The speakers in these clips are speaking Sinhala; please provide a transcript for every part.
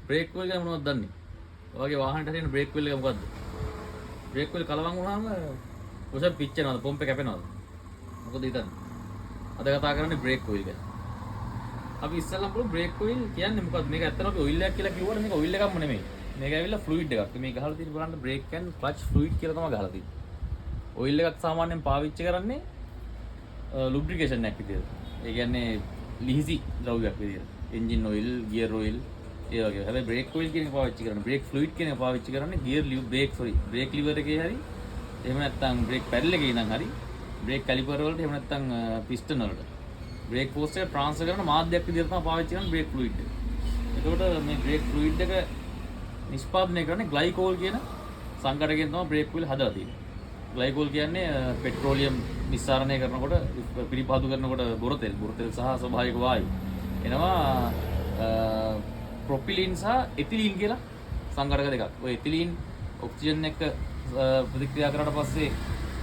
බ්‍රේක් වීල් එක මොනවද දන්නේ? ඔයගේ වාහනේට හරින බ්‍රේක් වීල් එක මොකද්ද? බ්‍රේක් වීල් කලවම් වුණාම පුෂප් පිච්චෙනවද? පොම්ප් එක කැපෙනවද? මොකද හිතන්නේ? අද කතා කරන්නේ බ්‍රේක් වීල් ගැන. අපි ඉස්සෙල්ලම බලමු බ්‍රේක් වීල් කියන්නේ මොකද්ද? මේක ඇත්තටම අපි ඔයිල් එකක් කියලා කිව්වට මේක ඔයිල් එකක්ම නෙමෙයි. මේක ඇවිල්ලා ෆ්ලුයිඩ් එකක්. මේ ගහලා තියෙන බලන්න බ්‍රේක් and ක්ලච් ෆ්ලුයිඩ් කියලා තමයි ගහලා තියෙන්නේ. ඔයිල් එකක් සාමාන්‍යයෙන් පාවිච්චි කරන්නේ ලුබ්‍රිකේෂන් එකක් විදියට. ඒ කියන්නේ ලිහිසි ද්‍රව්‍යයක් විදියට. එන්ජින් ඔයිල්, ගියර් ඔයිල් ඒ වගේ. හැබැයි බ්‍රේක් ඔයිල් කියන එක පාවිච්චි කරන්නේ බ්‍රේක් ෆ්ලුයිඩ් කියන එක පාවිච්චි කරන්නේ ගියර් බ්‍රේක් ලිවර් එකේ හරි එහෙම නැත්නම් බ්‍රේක් පැඩල් එකේ ඉඳන් හරි බ්‍රේක් කැලිපර් වලට එහෙම නැත්නම් පිස්ටන් වලට බ්‍රේක් ෆෝස් එක ට්‍රාන්ස්ෆර් කරන මාධ්‍යයක් විදිහට තමයි පාවිච්චි කරන්නේ බ්‍රේක් ෆ්ලුයිඩ් එක. එතකොට මේ බ්‍රේක් ෆ්ලුයිඩ් එක නිෂ්පාදනය කරන්නේ ග්ලයිකෝල් කියන සංකරකයෙන් තමයි බ්‍රේක් වීල් හදලා තියෙන්නේ. ග්ලයිකෝල් කියන්නේ පෙට්‍රෝලියම් නිස්සාරණය කරනකොට පිරිපහදු කරනකොට බොරතෙල් සහ ස්වභාවික වායු එනවා ප්‍රොපිලින් සහ එතිලීන් කියලා සංකරක දෙකක්. ඔය එතිලීන් ඔක්සිජන් එක්ක ප්‍රතික්‍රියා කරාට පස්සේ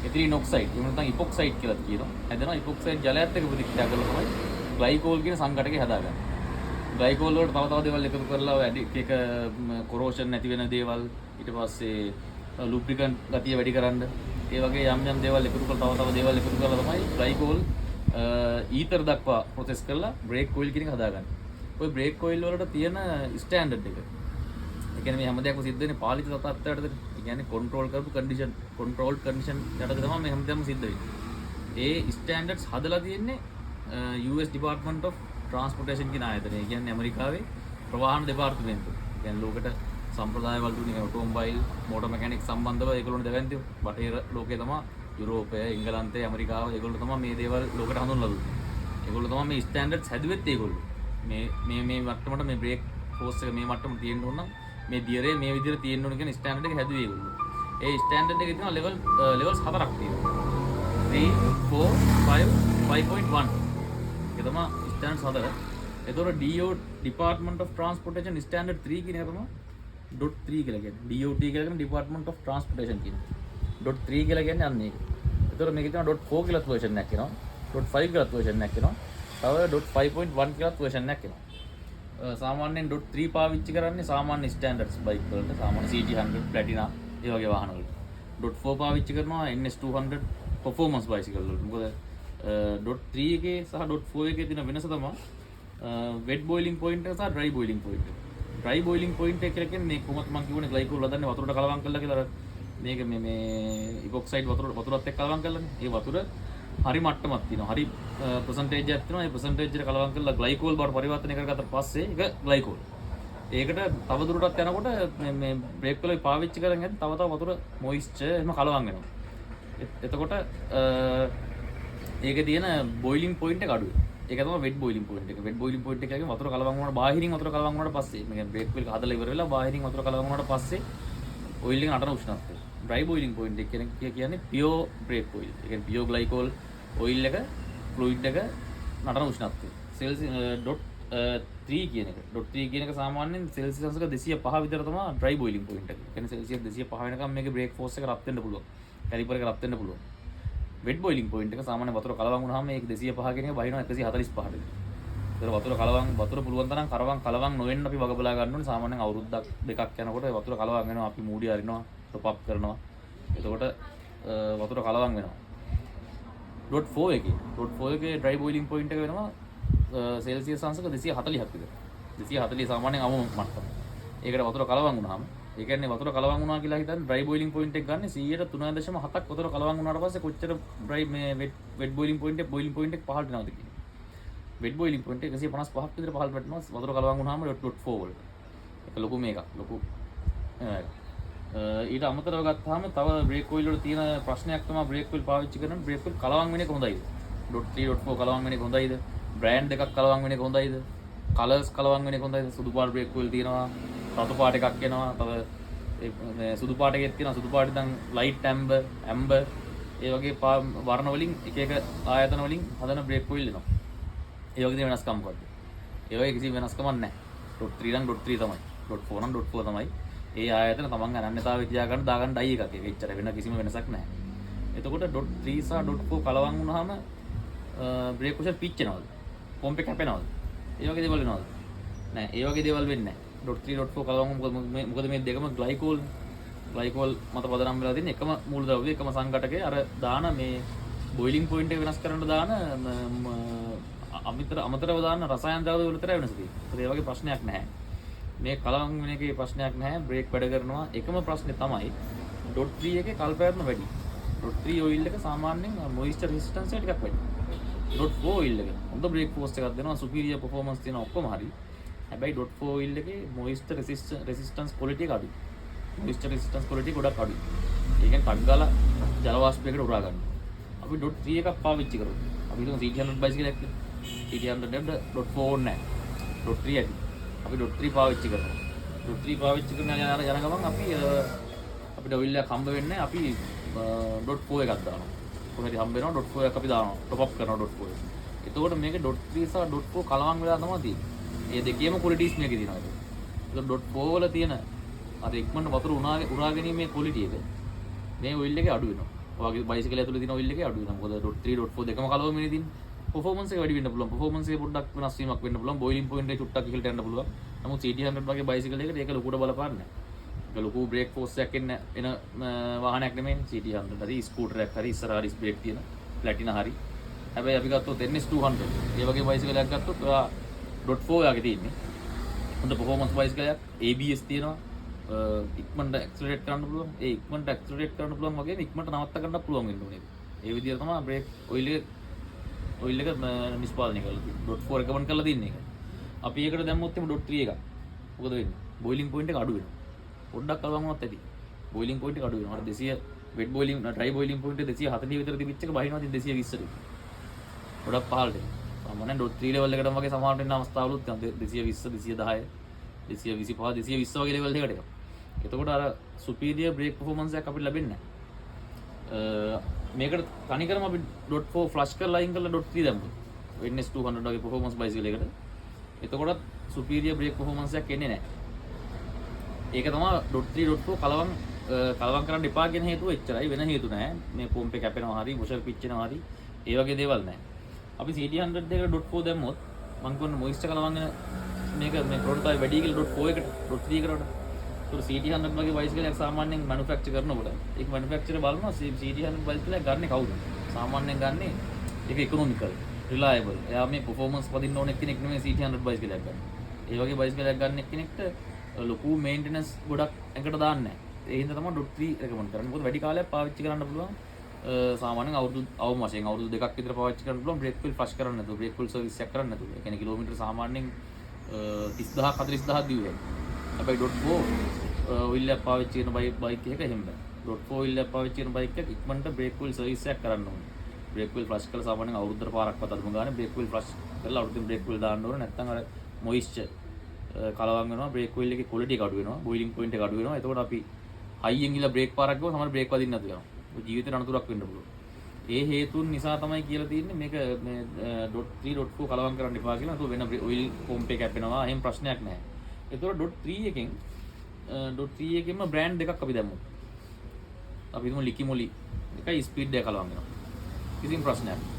එතිලීන් ඔක්සයිඩ් එහෙම නැත්නම් ඉපොක්සයිඩ් කියලා කියනවා. හැදෙනවා ඉපොක්සයිඩ් ජලයත් එක්ක ප්‍රතික්‍රියා කරලා තමයි ග්ලයිකෝල් කියන සංකරකය හදාගන්නේ. ග්ලයිකෝල් වලට තව දේවල් එකතු කරලා එක කොරෝෂන් නැති වෙන දේවල් ඊට පස්සේ ලුබ්‍රිකන්ට් ගතිය වැඩි කරන්න ඒ වගේ යම් දේවල් එකතු කරලා තව දේවල් එකතු කරලා තමයි ග්ලයිකෝල් ඊතර දක්වා ප්‍රොසෙස් කරලා බ්‍රේක් ඔයිල් කියන එක හදාගන්නේ. ඔය බ්‍රේක් ඔයිල් වලට තියෙන ස්ටෑන්ඩඩ් එක. ඒ කියන්නේ මේ හැම දෙයක්ම සිද්ධ වෙන්නේ පාලිත තත්ත්වයකටද? ඒ කියන්නේ කන්ට්‍රෝල් කරපු කන්ඩිෂන් යටතේ තමයි මේ හැම දෙයක්ම සිද්ධ වෙන්නේ. ඒ ස්ටෑන්ඩඩ්ස් හදලා තියෙන්නේ US Department of Transportation කියන ආයතනය. ඒ කියන්නේ ඇමරිකාවේ ප්‍රවාහන දෙපාර්තමේන්තුව. කියන්නේ ලෝකෙට සම්ප්‍රදායවල දුන්නේ ඔටෝමොබයිල්, මෝටර් මෙකැනික් සම්බන්ධව ඒගොල්ලෝනේ දෙවන්තිව. බටහිර ලෝකේ තමයි යුරෝපය, එංගලන්තය, ඇමරිකාව ඒගොල්ලෝ තමයි මේ දේවල් ලෝකෙට හඳුන්වලා දුන්නේ. ඒගොල්ලෝ තමයි මේ ස්ටෑන්ඩඩ්ස් හැදුවෙත් ඒගොල්ලෝ. මේ මට්ටමට මේ බ්‍රේක් ෆෝස් එක මේ මට්ටමට තියෙන්න ඕන නම් මේ දියරේ මේ විදිහට තියෙන්න ඕන කියන ස්ටෑන්ඩඩ් එක හැදුවේ ඒගොල්ලෝ. ඒ ස්ටෑන්ඩඩ් එකේ තියෙනවා ලෙවල්ස් හතරක් තියෙනවා. 3, 4, 5, 5.1. ඒක තමයි ස්ටෑන්ඩඩ්ස් හතර. ඒතකොට DO Department of Transportation Standard 3 කියන එක තමයි .3 කියලා කියන්නේ. DOT කියලා කියන්නේ Department of Transportation කියන්නේ. .3 කියලා කියන්නේ අන්න ඒක. ඒතකොට මේකේ තියෙනවා .4 කියලා version එකක් එනවා. .5 කියලා version එකක් එනවා. තව .5.1 කියලා version එකක් එනවා. සාමාන්‍යයෙන් .3 පාවිච්චි කරන්නේ සාමාන්‍ය ස්ටෑන්ඩඩ්ස් බයික් වලට, සාමාන්‍ය CT100, Platina ඒ වගේ වාහන වලට. .4 පාවිච්චි කරනවා NS200 performance bicycle වලට. මොකද .3 එකේ සහ .4 එකේ තියෙන වෙනස තමයි wet boiling point එක සහ dry boiling point එක. dry boiling point එක කියලා කියන්නේ මේ කොහොමද මම කියවනේ ග්ලයිකෝල් හදන්නේ වතුරට කලවම් කරලා කියලා. මේක මේ ඉපොක්සයිඩ් වතුරත් එක්ක කලවම් කරලානේ. ඒ වතුර හරි මට්ටමක් තියෙනවා. හරි percentage එකක් තියෙනවා. ඒ percentage එක කලවම් කරලා ග්ලයිකෝල් බවට පරිවර්තනය කරගත්ත පස්සේ ඒක ග්ලයිකෝල්. ඒකට තව දුරටත් යනකොට මේ බ්‍රේක් වල පාවිච්චි කරගෙන යද්දි තව වතුර මොයිස්චර් එහෙම කලවම් වෙනවා. එතකොට ඒකේ තියෙන බොයිලින් පොයින්ට් එක අඩුයි. ඒක තමයි වෙට් බොයිලින් පොයින්ට් එක. වෙට් බොයිලින් පොයින්ට් එක කියන්නේ වතුර කලවම් වුණාට බාහිරින් වතුර කලවම් වුණාට පස්සේ මේ බ්‍රේක් වීල් හදලා ඉවර වෙලා බාහිරින් වතුර කලවම් වුණාට පස්සේ ඔයිල් එක නටන උෂ්ණත්වය. ඩ්‍රයි බොයිලින් පොයින්ට් එක කියන්නේ පියෝ බ්‍රේක් ඔයිල්. ඒ කියන්නේ පියෝ ග්ලයිකෝල් ඔයිල් එක ෆ්ලුයිඩ් එක නටන උෂ්ණත්වය. .3 කියන එක. .3 කියන එක සාමාන්‍යයෙන් සෙල්සියස් අංශක 205 විතර තමයි ඩ්‍රයි බොයිලින් පොයින්ට් එක. ඒ කියන්නේ සෙල්සියස් 205 වෙනකම් මේකේ බ්‍රේක් ෆෝස් එක රත් වෙන්න පුළුවන්. කැලිපර් එක රත් වෙන්න පුළුවන්. වෙට් බොයිලින් පොයින්ට් එක සාමාන්‍ය වතුර කලවම් වුණාම මේක 205 කියන එක බහිනවා 145ට. ඒතර වතුර පුළුවන් තරම් කලවම් නොවෙන්න අපි වග බලා ගන්න ඕනේ. සාමාන්‍යයෙන් අවුරුද්දක් දෙකක් යනකොට වතුර කලවම් වෙනවා. අපි මූඩි අරිනවා, টොප් අප් කරනවා. එතකොට වතුර කලවම් වෙනවා. .4 එකේ ඩ්‍රයි බොයිලින් පොයින්ට් එක වෙනවා සෙල්සියස් අංශක 240ක් විතර. 240 සාමාන්‍යයෙන් අවම මට්ටම. ඒකට වතුර කලවම් වුණාම ඒ කියන්නේ වතුර කලවම් වුණා කියලා හිතන්නේ ඩ්‍රයි බොයිලින් පොයින්ට් එක ගන්න 100.3.7ක් වතුර කලවම් වුණාට පස්සේ කොච්චර ඩ්‍රයි මේ වෙට් බොයිලින් පොයින්ට් එක පහළට යනවද කියන්නේ. වෙට් බොයිලින් පොයින්ට් එක 155ක් විතර පහළට වැටෙනවා වතුර කලවම් වුණාම .4 වලට. ඒක ලොකු මේකක්. ලොකු ඊට අමතරව ගත්තාම තව බ්‍රේක් ඔයිල් වල තියෙන ප්‍රශ්නයක් තමයි බ්‍රේක් ඔයිල් පාවිච්චි කරන බ්‍රේක් ඔයිල් කලවම් වෙන එක හොඳයිද? .3 .4 කලවම් වෙන එක හොඳයිද? බ්‍රෑන්ඩ් එකක් කලවම් වෙන එක හොඳයිද? කලර්ස් කලවම් වෙන එක හොඳයිද? සුදු පාට බ්‍රේක් ඔයිල් තියෙනවා, රතු පාට එකක් එනවා, තව සුදු පාට එකක් තියෙනවා, සුදු පාට දැන් ලයිට් ඇම්බර් ඒ වගේ වර්ණ වලින් එක ආයතන වලින් හදන බ්‍රේක් ඔයිල් එනවා. ඒ වගේ වෙනස්කම් මොකද්ද? ඒ වගේ කිසි වෙනස්කමක් නැහැ. .3 නම් .3 තමයි. .4 නම් .4 තමයි. ඒ ආයතන තමන් අනන්‍යතාවය තියාගන්න දාගන්න ඩයි එකක්. ඒක එච්චර වෙන කිසිම වෙනසක් නැහැ. එතකොට .3 සහ .4 කලවම් වුණාම බ්‍රේක් ප්‍රෙෂර් පිච්චෙනවද? පොම්ප් එක කැපෙනවද? ඒ වගේ දේවල් වෙනවද? නැහැ. ඒ වගේ දේවල් වෙන්නේ නැහැ. .3.4 කලවම් මොකද මේ දෙකම ග්ලයිකෝල් මත පදනම් වෙලා තියෙන එකම මූලද්‍රව්‍ය එකම සංඝටකය අර දාන මේ බොයිලින් පොයින්ට් එක වෙනස් කරන්න දාන අමතරව දාන රසායන ද්‍රව්‍ය වල විතරයි වෙනස තියෙන්නේ. ඒ වගේ ප්‍රශ්නයක් නැහැ. මේ කලවම් වෙන එකේ ප්‍රශ්නයක් නැහැ. බ්‍රේක් වැඩ කරනවා. එකම ප්‍රශ්නේ තමයි .3 එකේ කල්පෑරණ වැඩි. .3 ඔයිල් එක සාමාන්‍යයෙන් මොයිස්චර් රෙසිස්ටන්ස් එක ටිකක් වැඩි. .4 ඔයිල් එක හොඳ බ්‍රේක් ෆෝස් එකක් දෙනවා. සුපීරියර් පර්ෆෝමන්ස් තියෙන ඔක්කොම හරි. හැබැයි .4 ඔයිල් එකේ මොයිස්චර් රෙසිස්ටන්ස් ක්වොලිටි එක අඩුයි. මොයිස්චර් රෙසිස්ටන්ස් ක්වොලිටි ගොඩක් අඩුයි. ඒ කියන්නේ ටක් ගාලා ජල වාෂ්පයකට උරා ගන්නවා. අපි .3 එකක් පාවිච්චි කරමු. අපි හිතමු CT100 බයිසිකලයක් කියලා. CT100 .4 නැහැ. .3 ඇති. අපි .3 පාවිච්චි කරනවා. .3 පාවිච්චි කරන යන ගමන් අපිට ඔයිල් එකක් හම්බ වෙන්නේ අපි .4 එකක් දානවා. කොහේද හම්බ වෙනවා .4 එකක් අපි දානවා. টොප් අප් කරනවා .4 එක. එතකොට මේක .3 සහ .4 කලවම් වෙලා තමයි තියෙන්නේ. මේ දෙකේම ක්වොලිටිස් මේකේ තියෙනවා. ඒක .4 වල තියෙන අර ඉක්මනට වතුර උරා ගැනීමේ ක්වොලිටි එක මේ ඔයිල් එකේ අඩු වෙනවා. ඔයගේ බයිසිකල් ඇතුලේ තියෙන ඔයිල් එකේ අඩු වෙනවා. මොකද .3 .4 දෙකම කලවමනේ තියෙන්නේ. performance එක වැඩි වෙන්න පුළුවන්. performance එකේ පොඩ්ඩක් වෙනස් වීමක් වෙන්න පුළුවන්. boiling point එක චුට්ටක් ඉහළට යන්න පුළුවන්. නමුත් CT100 වගේ බයිසිකල් එකකට ඒක ලොකුට බලපාන්නේ නැහැ. ඒක ලොකු බ්‍රේක් ෆෝස් එකක් එන වාහනයක් නෙමෙයි CT100. හරි ස්කූටර් එකක් හරි ඉස්සරහා ඩිස් බ්‍රේක් තියෙන ප්ලැටිනා හරි. හැබැයි අපි ගත්තොත් NS200 ඒ වගේ බයිසිකල් එකක් ගත්තොත් ඔයා .4 යාගේ තියෙන්නේ. හොඳ performance බයිසිකල් එකක් ABS තියෙනවා. ඉක්මනට ඇක්සලරේට් කරන්න පුළුවන්. ඒ ඉක්මනට ඇක්සලරේට් කරන්න පුළුවන් වගේම ඉක්මනට නවත්ත ගන්න පුළුවන් වෙන්න ඕනේ. ඒ විදිහට තමයි බ්‍රේක් ඔයිල් එක නිෂ්පාදනය කරලා තියෙන්නේ. .4 රෙකමන්ඩ් කරලා තින්නේ ඒක. අපි ඒකට දැම්මොත් එimhe .3 එකක්. මොකද වෙන්නේ? බොයිලින් පොයින්ට් එක අඩු වෙනවා. පොඩ්ඩක් කලවම් වුණත් ඇති. බොයිලින් පොයින්ට් එක අඩු වෙනවා. අර 200 wet boiling dry boiling point එක 240 විතර තිබිච්ච එක බහිනවා ඉතින් 220ට. ගොඩක් පහළට. සාමාන්‍යයෙන් .3 level එකටම වගේ සමානට වෙන අවස්ථාවලුත් තියෙනවා. 220 210 225 220 වගේ level එකකට එනවා. එතකොට අර superior brake performance එකක් අපිට ලැබෙන්නේ නැහැ. මේකට තනිකරම අපි .4 ෆ්ලෂ් කරලා අයින් කරලා .3 දැම්මොත් NS200 වගේ performance bicycle එකකට එතකොටත් superior brake performance එකක් එන්නේ නැහැ. ඒක තමයි .3 කලවම් කරන්න එපා කියන හේතුව එච්චරයි. වෙන හේතු නැහැ. මේ පොම්ප් එක කැපෙනවා හරි මොෂර් පිච්චෙනවා හරි ඒ වගේ දේවල් නැහැ. අපි CT100 දෙකට .4 දැම්මොත් මම කියන්නේ මොයිස්චර් කලවම් වෙන මේක මේ ප්‍රොටෝටයිප් වැඩි කියලා .4 එකට .3 කරවට CT100 වගේ බයිසිකල් එකක් සාමාන්‍යයෙන් මැනුෆැක්චර් කරනකොට ඒක මැනුෆැක්චරර් බලනවා CT100 බයිසිකල් එකක් ගන්න කවුද? සාමාන්‍යයෙන් ගන්නේ ඒක ඉකොනොමිකල්, රිලයබල්. එයා මේ performance පදින්න ඕන කෙනෙක් නෙමෙයි CT100 බයිසිකල් එකක් ගන්න. ඒ වගේ බයිසිකල් එකක් ගන්න කෙනෙක්ට ලොකු මේන්ටෙනන්ස් ගොඩක් එකට දාන්නේ නැහැ. ඒ හින්දා තමයි .3 රෙකමන්ඩ් කරන්නේ. මොකද වැඩි කාලයක් පාවිච්චි කරන්න පුළුවන්. සාමාන්‍යයෙන් අවුරුදු දෙකක් විතර පාවිච්චි කරන්න පුළුවන් බ්‍රේක් පිල් ෆ්ලෂ් කරන්න නැතුව, බ්‍රේක් පිල් සර්විස් එකක් කරන්න නැතුව. ඒ කියන්නේ කිලෝමීටර් සාමාන්‍යයෙන් 30000 40000 දිවි වෙනවා. හැබැයි .4 ඔයිල් එක පාවිච්චි කරන බයික් එක එහෙම බෑ. .4 ඔයිල් එක පාවිච්චි කරන බයික් එක ඉක්මනට බ්‍රේක් වීල් සර්විස් එකක් කරන්න ඕනේ. බ්‍රේක් වීල් ෆ්ලෂ් කරලා සාමාන්‍යයෙන් අවුරුද්දට පාරක්වත් අඩුම ගානේ බ්‍රේක් වීල් ෆ්ලෂ් කරලා අවුරුද්දෙන් බ්‍රේක් වීල් දාන්න ඕනේ. නැත්නම් අර මොයිස්චර් කලවම් වෙනවා. බ්‍රේක් වීල් එකේ ක්වොලිටි එක අඩු වෙනවා. බොයිලින් පොයින්ට් එක අඩු වෙනවා. එතකොට අපි හයියෙන් ගිහලා බ්‍රේක් පාරක් ගිහුවම තමයි බ්‍රේක් වදින්න නැතු වෙනවා. ජීවිතේට අනතුරක් වෙන්න පුළුවන්. ඒ හේතුන් නිසා තමයි කියලා තියෙන්නේ මේක මේ .3.4 කලවම් කරන්න එපා කියලා. ඒක වෙන ඔයිල් පොම්ප් එක කැපෙනවා. එහෙම ප්‍රශ්නයක් නැහැ. එතකොට .3 එකෙන් .3 එකෙම බ්‍රෑන්ඩ් දෙකක් අපි දැම්මොත්. අපි හිතමු ලිකි මොලි එකයි ස්පීඩ් එක කලවම් වෙනවා. කිසිම ප්‍රශ්නයක් නැහැ.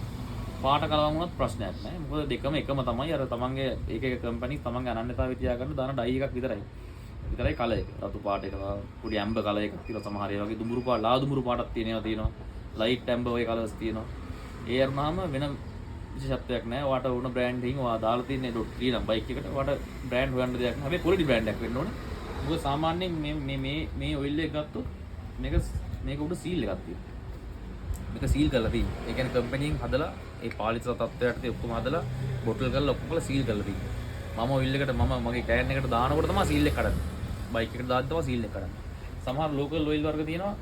පාට කලවම් වුණත් ප්‍රශ්නයක් නැහැ. මොකද දෙකම එකම තමයි. අර තමන්ගේ එක එක කම්පැනි තමන්ගේ අනන්‍යතාවය තියාගන්න දාන ඩයි එකක් විතරයි කලර් එක. රතු පාට එක, පොඩි ඇම්බර් කලර් එකක් තියෙනවා. සමහර ඒ වගේ දුඹුරු පාට, ලා දුඹුරු පාටක් තියෙනවා. ලයිට් ඇම්බර් වගේ කලර්ස් තියෙනවා. ඒ අරනහම වෙන විශේෂත්වයක් නැහැ. ඔයාට ඕන බ්‍රෑන්ඩ් එකකින් ඔයා දාලා තියෙන .3 නම් බයික් එකට ඔයාට බ්‍රෑන්ඩ් හොයන්න දෙයක් නැහැ. හැබැයි ක්වොලිටි බ්‍රෑන්ඩ් එකක් වෙන්න ඕනේ. මොකද සාමාන්‍යයෙන් මේ ඔයිල් එක ගත්තොත් මේක උඩ සීල් එකක් තියෙනවා. මේක සීල් කරලා තියෙනවා. ඒ කියන්නේ කම්පැනියෙන් හදලා ඒ පාලිත තත්ත්වයට ඔක්කොම හදලා බොටල් කරලා ඔක්කොම කරලා සීල් කරලා තියෙනවා. මම ඔයිල් එකට මගේ කෑන් එකට දානකොට තමයි සීල් එක කඩන්නේ. බයික් එකට දාද්දි තමයි සීල් එක කඩන්නේ. සමහර ලෝකල් ඔයිල් වර්ග තියෙනවා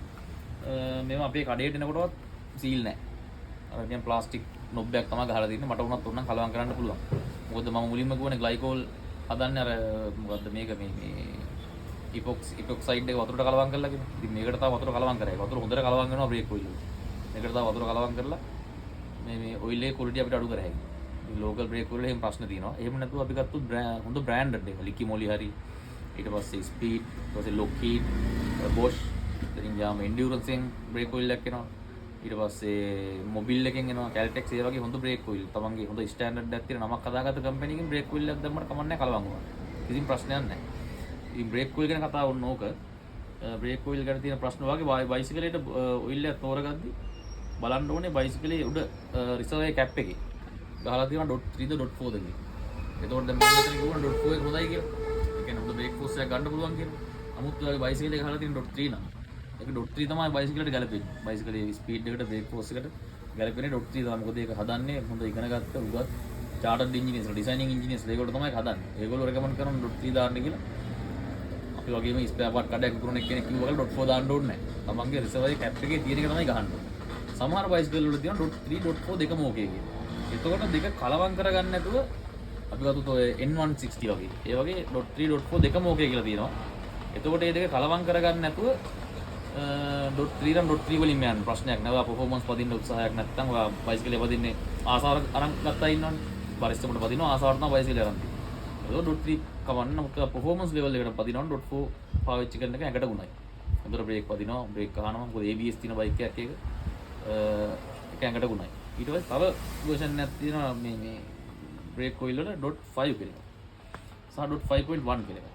මේව අපේ කඩේට එනකොටවත් සීල් නැහැ. අර නිකන් ප්ලාස්ටික් නොබ් එකක් තමයි ගහලා තියෙන්නේ. මට උනත් උනනම් කලවම් කරන්න පුළුවන්. මොකද මම මුලින්ම කිව්වනේ ග්ලයිකෝල් හදන්නේ අර මොකද්ද මේක මේ ඉපොක්සයිඩ් එක වතුරට කලවම් කරලා කියන. ඉතින් මේකට තව වතුර කලවම් කරා. වතුර හොඳට කලවම් වෙනවා බ්‍රේක් ඔයිල් වල. මේකට තව වතුර කලවම් කරලා මේ ඔයිල් එකේ ක්වොලිටි අපිට අඩු කරා හැකියි. ඉතින් ලෝකල් බ්‍රේක් වල එහෙම ප්‍රශ්න තියෙනවා. එහෙම නැතුව අපි ගත්තොත් හොඳ බ්‍රෑන්ඩඩ් එක ලිකි මොලි හරි ඊට පස්සේ ස්පීඩ් ඊට පස්සේ ලොකීඩ් බොෂ් ඉතින් යාම එන්ඩියුරන්ස් එකෙන් බ්‍රේක් ඔයිල් එකක් එනවා. ඊට පස්සේ මොබිල් එකෙන් එනවා කැල්ටෙක්ස් ඒ වගේ හොඳ බ්‍රේක් ඔයිල්. තමන්ගේ හොඳ ස්ටෑන්ඩඩ් එකක් තියෙන නමක් හදාගත්ත කම්පැනි එකකින් බ්‍රේක් ඔයිල් එකක් දැම්මම කමන්නේ කලවම් වුණා. කිසිම ප්‍රශ්නයක් නැහැ. ඉතින් බ්‍රේක් ඔයිල් ගැන කතා වුණ ඕක. බ්‍රේක් ඔයිල් ගැන තියෙන ප්‍රශ්න වගේ බයිසිකලේට ඔයිල් එක තෝරගද්දි බලන්න ඕනේ බයිසිකලේ උඩ රිසර්වර් කැප් එකේ ගහලා තියෙනවා .3ද .4ද කියලා. එතකොට දැන් මම මෙතන කිව්වනේ .4 එක හොඳයි කියලා. ඒ කියන්නේ හොඳ බ්‍රේක් ෆෝස් එකක් ගන්න පුළුවන් කියලා. නමුත් ඔයගේ බයිසිකලේ ගහලා තියෙන .3 නම් ඒක .3 තමයි බයිසිකලේට ගැලපෙන්නේ. බයිසිකලේ ස්පීඩ් එකට බ්‍රේක් ෆෝස් එකට ගැලපෙන්නේ .3 තමයි. මොකද ඒක හදන්නේ හොඳ ඉගෙන ගත්ත උගත් චාර්ටර්ඩ් ඉන්ජිනියර්ස්ලා ඩිසයිනින් ඉන්ජිනියර්ස්ලා ඒගොල්ලෝ තමයි හදන්නේ. ඒගොල්ලෝ රෙකමන්ඩ් කරන .3 දාන්න කියලා. අපි වගේම ස්පෙයා පාර්ට් කඩයක් විකුණන එක්කෙනෙක් කිව්වා කියලා .4 දාන්න ඕනේ නැහැ. තමන්ගේ රිසර්වර් කැප් එකේ තියෙන එක තමයි ගහන්න ඕනේ. සමහර බයිසිකල් වල තියෙනවා .3 .4 දෙකම ඕකේ කියලා. එතකොට දෙක කලවම් කරගන්න නැතුව අපි ගත්තොත් ඔය N160 වගේ. ඒ වගේ .3 .4 දෙකම ඕකේ කියලා තියෙනවා. එතකොට මේ දෙක කලවම් කරගන්න නැතුව .3 නම් .3 වලින් යන ප්‍රශ්නයක් නෑ. ඔයා performance පදින්න උත්සාහයක් නැත්නම් ඔයා බයිසිකලේ පදින්නේ ආසාව අරන් ගත්තා ඉන්නවනේ. බරිස්ටමට පදිනවා ආසාවට තමයි බයිසිකලේ අරන් තියෙන්නේ. ඒක .3 කවන්න නමුත් performance level එකට පදිනවනම් .4 පාවිච්චි කරන එක ඇඟට ගුණයි. හොඳට බ්‍රේක් පදිනවා, බ්‍රේක් ගහනවා. මොකද ABS තියෙන බයික් එකක් ඒක ඇඟට ගුණයි. ඊට පස්සේ තව version එකක් තියෙනවා මේ බ්‍රේක් ඔයිල් වල .5 කියලා. සහ .5.1 කියලා.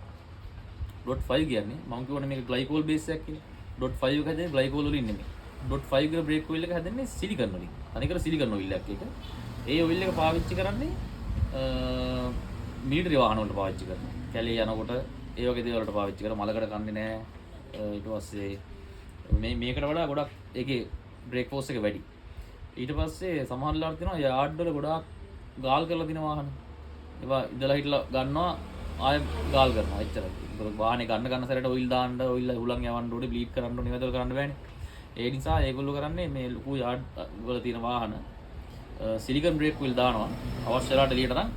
.5 කියන්නේ මම කියවනේ මේක ග්ලයිකෝල් බේස් එකක් කියලා. .5 එක හැදෙන්නේ ග්ලයිකෝල් වලින් නෙමෙයි. .5 කියලා බ්‍රේක් ඔයිල් එක හැදෙන්නේ සිලිකන් වලින්. අනිකර සිලිකන් ඔයිල් එකක් ඒක. ඒ ඔයිල් එක පාවිච්චි කරන්නේ මිලිටරි වාහන වලට පාවිච්චි කරනවා. කැලේ යනකොට ඒ වගේ දේවල් වලට පාවිච්චි කරනවා. මලකට කන්නේ නැහැ. ඊට පස්සේ මේකට වඩා ගොඩක් ඒකේ බ්‍රේක් ෆෝස් එක වැඩි. ඊට පස්සේ සමහර ලාට තියෙනවා යාඩ් වල ගොඩාක් ගාල් කරලා දින වාහන. ඒවා ඉඳලා හිටලා ගන්නවා ආයෙ ගාල් කරනවා එච්චරයි. ඒක වාහනේ ගන්න සැරේට ඔයිල් දාන්න ඔයිල් හුලං යවන්න ඕනේ බ්ලීඩ් කරන්න ඕනේ මේවා කරන්න බෑනේ. ඒ නිසා ඒගොල්ලෝ කරන්නේ මේ ලොකු යාඩ් වල තියෙන වාහන සිලිකන් බ්‍රේක් ඔයිල් දානවා. අවශ්‍ය වෙලාවට එළියට නම්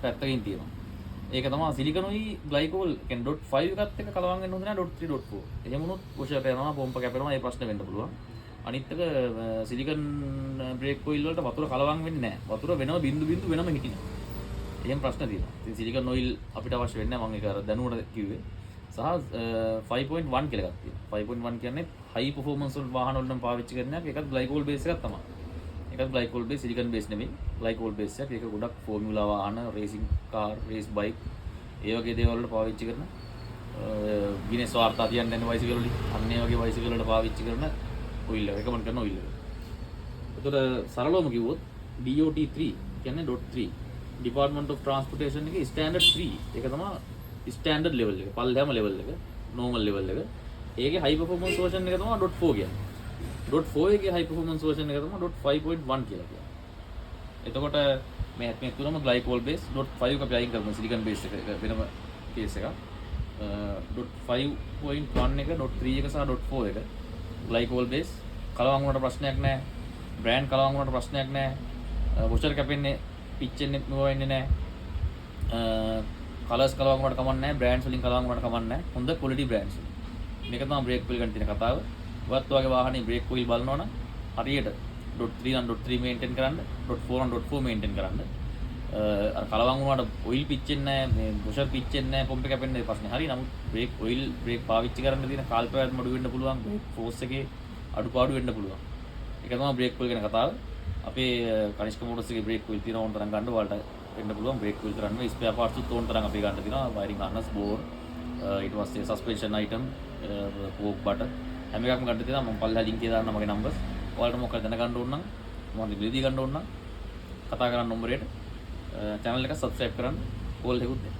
පැත්තකින් තියෙනවා. ඒක තමයි සිලිකනුයි ග්ලයිකෝල් කියන්නේ .5 එකත් එක්ක කලවම් වෙන්න හොඳ නැහැ .3 .4. එහෙම වුණොත් පුෂප් යනවා පොම්ප කැපෙනවා ඒ ප්‍රශ්න වෙන්න පුළුවන්. අනිත් එක සිලිකන් බ්‍රේක් ඔයිල් වලට වතුර කලවම් වෙන්නේ නැහැ. වතුර වෙනම බින්දු වෙනම හිටිනවා. එහෙම ප්‍රශ්න තියෙනවා. ඉතින් සිලිකන් ඔයිල් අපිට අවශ්‍ය වෙන්නේ නැහැ මම ඒක අර දැනුවට කිව්වේ. සහ 5.1 කියලා එකක් තියෙනවා. 5.1 කියන්නේ හයි පර්ෆෝමන්ස් වල වාහන වල නම් පාවිච්චි කරන එක. ඒකත් ග්ලයිකෝල් බේස් එකක් තමයි. ඒකත් ග්ලයිකෝල් බේස් සිලිකන් බේස් නෙමෙයි. ග්ලයිකෝල් බේස් එකක්. ඒක ගොඩක් ෆෝමියුලා වාහන, රේසින් කාර්, රේස් බයික් ඒ වගේ දේවල් වලට පාවිච්චි කරන ගිනස් වාර්තා තියන්නේ නැහැ බයිසිකල් වලින්. අන්න ඒ වගේ බයිසිකල් වලට පාවිච්චි කරන ඔයිල් එක රෙකමන්ඩ් කරන ඔයිල් එක. ඒතර සරලවම කිව්වොත් DOT 3 කියන්නේ .3 Department of Transportation එකේ ස්ටෑන්ඩඩ් 3. ඒක තමයි ස්ටෑන්ඩඩ් ලෙවල් එක. පල්ලෙහාම ලෙවල් එක, නෝමල් ලෙවල් එක. ඒකේ හයි පර්ෆෝමන්ස් version එක තමයි .4 කියන්නේ. .4 එකේ හයි පර්ෆෝමන්ස් version එක තමයි .5.1 කියලා කියන්නේ. එතකොට මේ තුනම ග්ලයිකෝල් බේස් .5 එක අපි අයින් කරමු සිලිකන් බේස් එක වෙනම කේස් එකක්. .5.1 එක .3 එක සහ .4 එක ග්ලයිකෝල් බේස් කලවම් වුණාට ප්‍රශ්නයක් නැහැ. බ්‍රෑන්ඩ් කලවම් වුණාට ප්‍රශ්නයක් නැහැ. වොෂර් කැපෙන්නේ පිච්චෙන්නේ නෝ වෙන්නේ නැහැ. කලර්ස් කලවම් වුණාට කමක් නැහැ. බ්‍රෑන්ඩ්ස් වලින් කලවම් වුණාට කමක් නැහැ. හොඳ ක්වොලිටි බ්‍රෑන්ඩ්ස්. මේක තමයි බ්‍රේක් ඔයිල් ගන්න තියෙන කතාව. වත් වගේ වාහනේ බ්‍රේක් ඔයිල් බලනවනම් හරියට .3 නම් .3 මේන්ටේන් කරන්න, .4 නම් .4 මේන්ටේන් කරන්න. අර කලවම් වුණාට ඔයිල් පිච්චෙන්නේ නැහැ, මේ වොෂර් පිච්චෙන්නේ නැහැ, පොම්පේ කැපෙන්නේ නැහැ ප්‍රශ්නේ. හරි. නමුත් බ්‍රේක් ඔයිල් බ්‍රේක් පාවිච්චි කරන්න තියෙන කාල් පැවැත්ම අඩු වෙන්න පුළුවන්. බ්‍රේක් ෆෝස් එකේ අඩුපාඩු වෙන්න පුළුවන්. ඒක තමයි බ්‍රේක් ඔයිල් ගැන කතාව. අපේ කනිෂ්ක මෝටර්ස් එකේ බ්‍රේක් ඔයිල් තියෙන ඕන තරම් ගන්න ඔයාලට වෙන්න පුළුවන්. බ්‍රේක් ඔයිල් කරන්න ස්පෙයා පාර්ට්ස් උත් ඕන තරම් අපි ගන්න තියෙනවා. වයරින් harness, බෝර්, ඊට පස්සේ සස්පෙන්ෂන් අයිටම්, කෝක් බටර් හැම එකක්ම ගන්න තියෙනවා. මම පල්ලෙහා ලින්ක් එක දාන්න මගේ නම්බර්ස්. ඔයාලට මොකක්ද දැනගන්න ඕන නම් මම රිව්‍යු ගන්න ඕන නම් කතා කරන්න නම්බරයට channel එක subscribe කරන්න ඕල් එකකුත් දෙන්න.